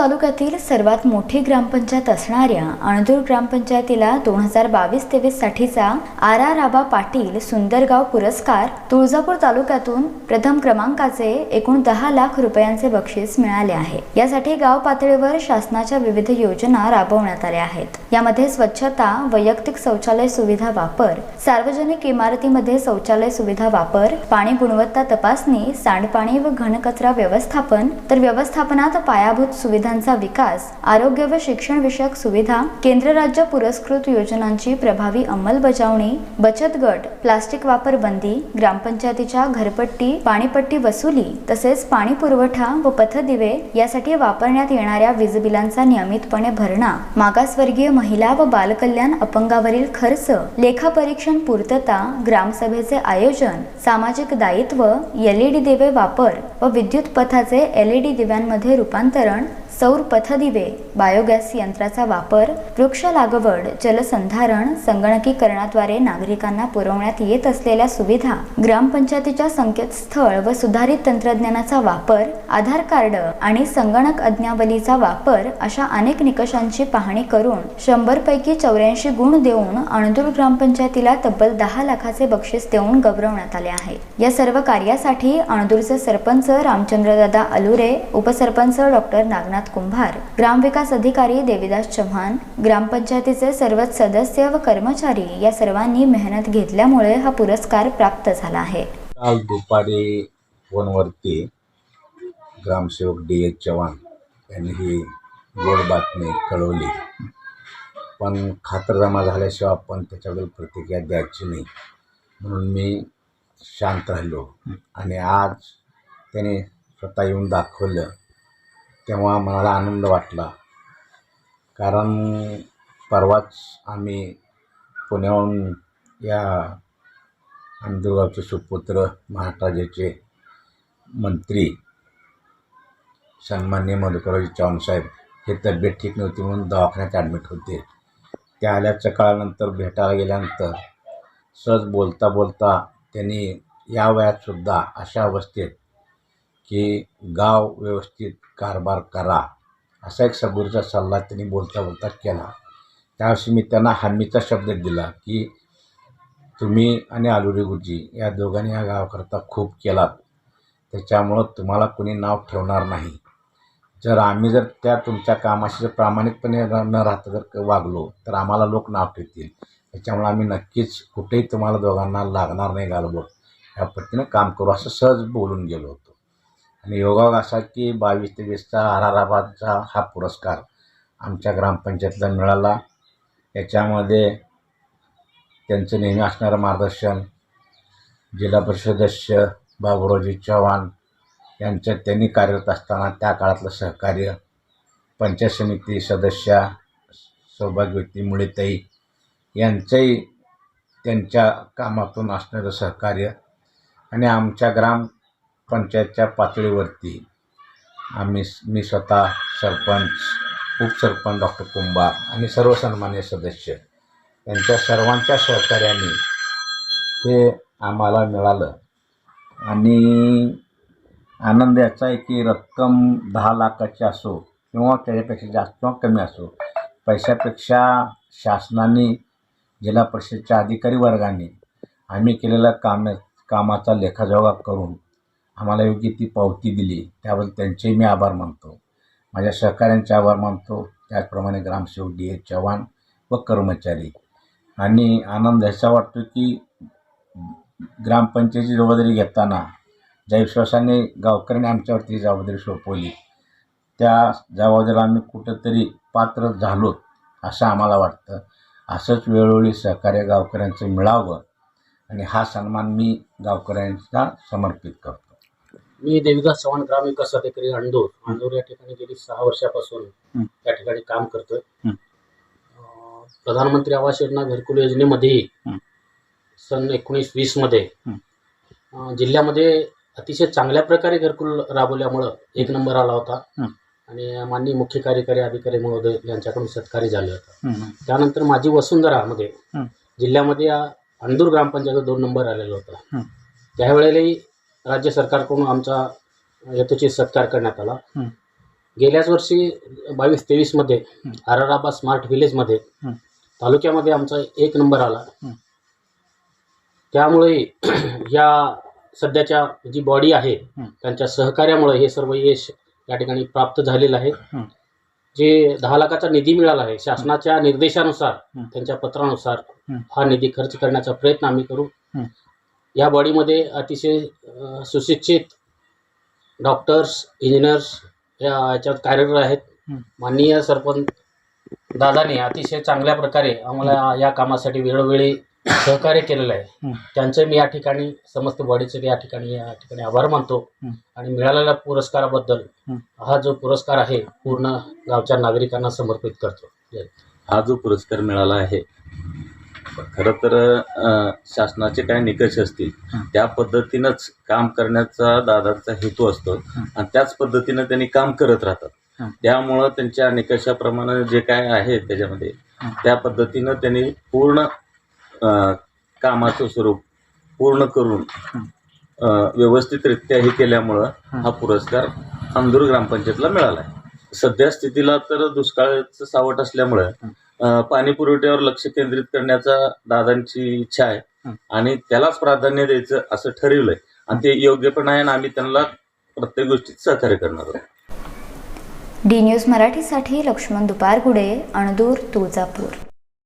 तालुक्यातील सर्वात मोठी ग्रामपंचायत असणाऱ्या अणदूर ग्रामपंचायतीला 2022-23 साठीचा आबा पाटील सुंदरगाव पुरस्कार तुळजापूर तालुक्यातून प्रथम क्रमांकाचे एकूण 10 लाख रुपयांचे बक्षीस मिळाले आहे। यासाठी गाव पातळीवर शासनाच्या विविध योजना राबवण्यात आल्या आहेत। यामध्ये स्वच्छता, वैयक्तिक शौचालय सुविधा वापर, सार्वजनिक इमारतीमध्ये शौचालय सुविधा वापर, पाणी गुणवत्ता तपासणी, सांडपाणी व घनकचरा व्यवस्थापन, तर व्यवस्थापनात पायाभूत सुविधांचा विकास, आरोग्य व शिक्षण विषयक सुविधा, केंद्र राज्य पुरस्कृत योजनांची प्रभावी अंमलबजावणी, बचत गट, प्लास्टिक वापर बंदी, ग्रामपंचायतीच्या घरपट्टी, पाणीपट्टी वसुली, तसेच पाणी पुरवठा व पथदिवे यासाठी वापरण्यात येणाऱ्या वीज बिलांचा नियमितपणे भरणा, मागासवर्गीय महिला व बालकल्याण अपंगावरील खर्च, लेखापरीक्षण पूर्तता, ग्रामसभेचे आयोजन, सामाजिक दायित्व, LED दिवे वापर व विद्युत पथाचे LED दिव्यांमध्ये रूपांतरण, सौर पथदिवे, बायोगॅस यंत्राचा वापर, वृक्ष लागवड, जलसंधारण, संगणकीकरणाद्वारे नागरिकांना पुरवण्यात येत असलेल्या सुविधा, ग्रामपंचायतीच्या संकेतस्थळ व सुधारित तंत्रज्ञानाचा वापर, आधार कार्ड आणि संगणक आज्ञावलीचा वापर अशा अनेक निकषांची पाहणी करून 100 पैकी 84 गुण देऊन अणदूर ग्रामपंचायतीला तब्बल 10 लाखाचे बक्षीस देऊन गौरवण्यात आले आहे। या सर्व कार्यासाठी अणदूरचे सरपंच रामचंद्रदादा अलुरे, उपसरपंच डॉक्टर नागनाथ कुंभार, ग्रामविकास अधिकारी देवीदास चव्हाण, ग्रामपंचायतीचे सर्वच सदस्य व कर्मचारी या सर्वांनी मेहनत घेतल्यामुळे हा पुरस्कार प्राप्त झाला आहे। काल दुपारी फोनवरती ग्रामसेवक DS चव्हाण यांनी ही गोड बातमी कळवली, पण खातरजमा झाल्याशिवाय आपण त्याच्याबद्दल प्रतिक्रिया द्यायची नाही म्हणून मी शांत राहिलो। आणि आज त्याने स्वतः येऊन दाखवलं तेव्हा मला आनंद वाटला, कारण परवाच आम्ही पुण्याहून या अंदुरगावचे सुपुत्र महाराष्ट्राचे मंत्री सन्माननीय मधुकरराव चव्हाण साहेब हे तब्येत ठीक नव्हती म्हणून दवाखान्यात ॲडमिट होते। त्या आल्याच्या काळानंतर भेटायला गेल्यानंतर सहज बोलता बोलता त्यांनी या वयातसुद्धा अशा अवस्थेत की गाव व्यवस्थित कारभार करा असा एक सगुरूचा सल्ला त्यांनी बोलता बोलता केला। त्यावर्षी मी त्यांना हमीचा शब्द दिला की तुम्ही आणि अलुरे गुरुजी या दोघांनी या गावाकरता खूप केलात, त्याच्यामुळं तुम्हाला कोणी नाव ठेवणार नाही। जर आम्ही त्या तुमच्या कामाशी प्रामाणिकपणे न राहता जर वागलो तर आम्हाला लोक नाव ठेवतील, त्याच्यामुळे आम्ही नक्कीच कुठेही तुम्हाला दोघांना लागणार नाही गालबोट या पद्धतीनं काम करू असं सहज बोलून गेलो होतो। आणि योगायोग असा की 22-23चा आराराबादचा हा पुरस्कार आमच्या ग्रामपंचायतीला मिळाला। याच्यामध्ये त्यांचं नेहमी असणारं मार्गदर्शन, जिल्हा परिषद सदस्य बाबुरावजी चव्हाण यांच्या त्यांनी कार्यरत असताना त्या काळातलं सहकार्य, पंचायत समिती सदस्या सौभाग्यवती मुळेताई यांचंही त्यांच्या कामातून असणारं सहकार्य, आणि आमच्या ग्रामपंचायतच्या पातळीवरती मी स्वतः सरपंच, उपसरपंच डॉक्टर कुंभार आणि सर्व सन्मान्य सदस्य यांच्या सर्वांच्या सहकार्याने हे आम्हाला मिळालं। आणि आनंद याचा आहे की रक्कम 10 लाखाची असो किंवा त्याच्यापेक्षा जास्त किंवा कमी असो, पैशापेक्षा शासनाने, जिल्हा परिषदेच्या अधिकारी वर्गाने आम्ही केलेल्या कामाचा लेखाजोखा करून आम्हाला योग्य ती पावती दिली, त्याबद्दल त्यांचेही मी आभार मानतो, माझ्या सहकाऱ्यांचे आभार मानतो, त्याचप्रमाणे ग्रामसेवक DS चव्हाण व कर्मचारी। आणि आनंद ह्याचा वाटतो की ग्रामपंचायतीची जबाबदारी घेताना ज्या विश्वासाने गावकऱ्यांनी आमच्यावरती जबाबदारी सोपवली त्या जबाबदारीला आम्ही कुठंतरी पात्र झालो असं आम्हाला वाटतं। असंच वेळोवेळी सहकार्य गावकऱ्यांचं मिळावं आणि हा सन्मान मी गावकऱ्यांना समर्पित करतो। मी देवीदास चव्हाण, ग्रामविकास अधिकारी अणदूर या ठिकाणी गेली 6 वर्षापासून त्या ठिकाणी काम करतोय। प्रधानमंत्री आवास योजना घरकुल योजनेमध्ये सन 1920 मध्ये जिल्ह्यामध्ये अतिशय चांगल्या प्रकारे घरकुल राबवल्यामुळं 1 नंबर आला होता आणि माननीय मुख्य कार्यकारी अधिकारी महोदय यांच्याकडून सत्कारी झाले होता। त्यानंतर माझी वसुंधरामध्ये जिल्ह्यामध्ये अणदूर ग्रामपंचायत 2 नंबर आलेला होता। त्यावेळेलाही राज्य सरकारकडून आमचा यथोचित सत्कार करण्यात आला। गेल्याच वर्षी 22-23मध्ये आराराबा स्मार्ट विलेजमध्ये तालुक्यामध्ये आमचा 1 नंबर आला. त्यामुळे या सध्याच्या जी बॉडी आहे त्यांच्या सहकार्यामुळे हे सर्व यश या ठिकाणी प्राप्त झालेलं आहे. जे 10 लाखाचा निधी मिळाला आहे शासनाच्या निर्देशानुसार त्यांच्या पत्रानुसार हा निधी खर्च करण्याचा प्रयत्न आम्ही करू. या बॉडीमध्ये अतिशय सुशिक्षित डॉक्टर्स, इंजिनियर्स याच्यात कार्यरत आहेत. माननीय सरपंच दादाने अतिशय चांगल्या प्रकारे आम्हाला या कामासाठी वेळोवेळी सहकार्य केलेलं आहे. त्यांचं मी या ठिकाणी समस्त बॉडीचे या ठिकाणी आभार मानतो. आणि मिळालेल्या पुरस्काराबद्दल हा जो पुरस्कार आहे पूर्ण गावच्या नागरिकांना समर्पित करतो. हा जो पुरस्कार मिळाला आहे खरं तर शासनाचे काय निकष असतील त्या पद्धतीनंच काम करण्याचा दादाचा हेतू असतो आणि त्याच पद्धतीनं त्यांनी काम करत राहतात. त्यामुळं त्यांच्या निकषाप्रमाणे जे काय आहे त्याच्यामध्ये त्या पद्धतीनं त्यांनी पूर्ण कामाचं स्वरूप पूर्ण करून व्यवस्थितरित्या हे केल्यामुळं हा पुरस्कार अंधूर ग्रामपंचायतला मिळाला आहे. सध्या स्थितीला तर दुष्काळाचं सावट असल्यामुळं पाणी पुरवठ्यावर लक्ष केंद्रित करण्याचा दादांची इच्छा आहे आणि त्यालाच प्राधान्य द्यायचं असं ठरवलंय आणि ते योग्य पण आहे आणि आम्ही त्यांना प्रत्येक गोष्टीत सहकार्य करणार आहोत. डी न्यूज मराठीसाठी लक्ष्मण दुपारगुडे, अणदूर, तुळजापूर.